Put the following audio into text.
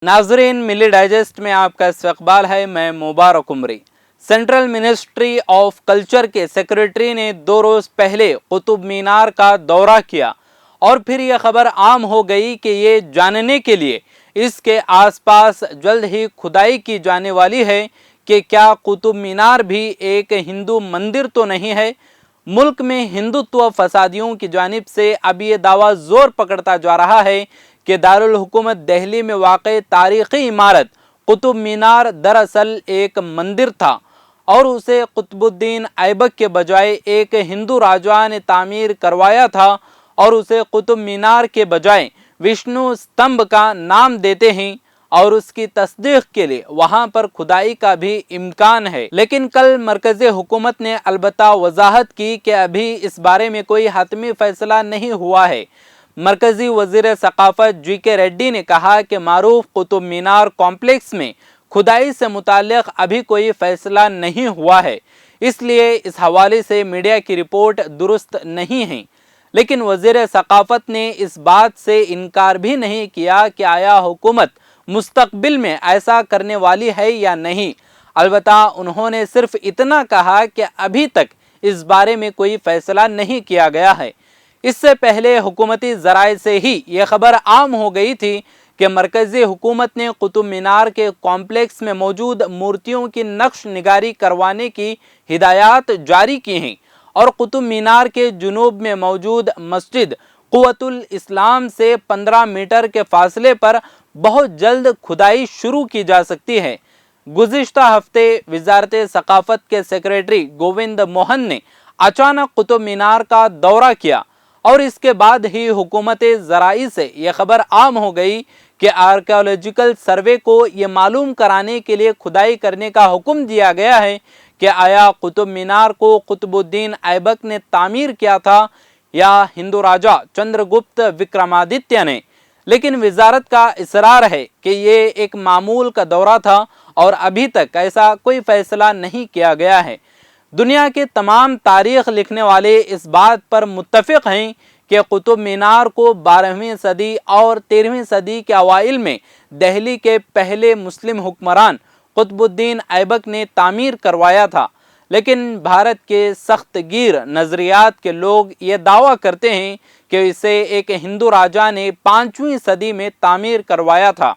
नाजरीन, मिली डाइजेस्ट में आपका इस्तकबाल है। मैं मुबारक उमरी। सेंट्रल मिनिस्ट्री ऑफ कल्चर के सेक्रेटरी ने 2 रोज़ पहले कुतुब मीनार का दौरा किया और फिर यह खबर आम हो गई कि ये जानने के लिए इसके आसपास जल्द ही खुदाई की जाने वाली है कि क्या कुतुब मीनार भी एक हिंदू मंदिर तो नहीं है। मुल्क में हिंदुत्व फसादियों की जानिब से अब ये दावा जोर पकड़ता जा रहा है कि दारुल हुकूमत दिल्ली में वाक़ई तारीख़ी इमारत कुतुब मीनार दरअसल एक मंदिर था और उसे कुतुबुद्दीन ऐबक के बजाय एक हिंदू राजा ने तामीर करवाया था और उसे कुतुब मीनार के बजाय विष्णु स्तंभ का नाम देते हैं और उसकी तस्दीक के लिए वहां पर खुदाई का भी इम्कान है। लेकिन कल मरकज़ी हुकूमत ने अलबत्ता वजाहत की कि अभी इस बारे में कोई हतमी फैसला नहीं हुआ है। मरकज़ी वज़ीर सकाफ़त जी.के. रेड्डी ने कहा कि मारूफ कुतुब मीनार कॉम्प्लेक्स में खुदाई से मुताल्लिक़ अभी कोई फ़ैसला नहीं हुआ है, इसलिए इस हवाले से मीडिया की रिपोर्ट दुरुस्त नहीं है। लेकिन वज़ीर सकाफ़त ने इस बात से इनकार भी नहीं किया कि आया हुकूमत मुस्तक़बिल में ऐसा करने वाली है या नहीं। अलबत्ता उन्होंने सिर्फ इतना कहा कि अभी तक इस बारे में कोई फ़ैसला नहीं किया गया है। इससे पहले हुकूमती ज़राए से ही ये खबर आम हो गई थी कि मरकज़ी हुकूमत ने कुतुब मीनार के कॉम्प्लेक्स में मौजूद मूर्तियों की नक्श निगारी करवाने की हिदायत जारी की हैं और कुतुब मीनार के जुनूब में मौजूद मस्जिद कुव्वतुल इस्लाम से 15 मीटर के फासले पर बहुत जल्द खुदाई शुरू की जा सकती है। गुज़िश्ता हफ्ते वज़ारत सकाफ़त के सेक्रेटरी गोविंद मोहन ने अचानक कुतुब मीनार का दौरा किया और इसके बाद ही हुकूमत ज़राई से यह खबर आम हो गई कि आर्कियोलॉजिकल सर्वे को ये मालूम कराने के लिए खुदाई करने का हुक्म दिया गया है कि आया कुतुब मीनार को कुतुबुद्दीन ऐबक ने तामीर किया था या हिंदू राजा चंद्रगुप्त विक्रमादित्य ने। लेकिन वजारत का इसरार है कि ये एक मामूल का दौरा था और अभी तक ऐसा कोई फैसला नहीं किया गया है। दुनिया के तमाम तारीख़ लिखने वाले इस बात पर मुत्तफ़िक़ हैं कि कुतुब मीनार को 12वीं सदी और 13वीं सदी के अवाइल में दिल्ली के पहले मुस्लिम हुक्मरान कुतुबुद्दीन ऐबक ने तामीर करवाया था। लेकिन भारत के सख्त गिर नज़रियात के लोग ये दावा करते हैं कि इसे एक हिंदू राजा ने 5वीं सदी में तामीर करवाया था।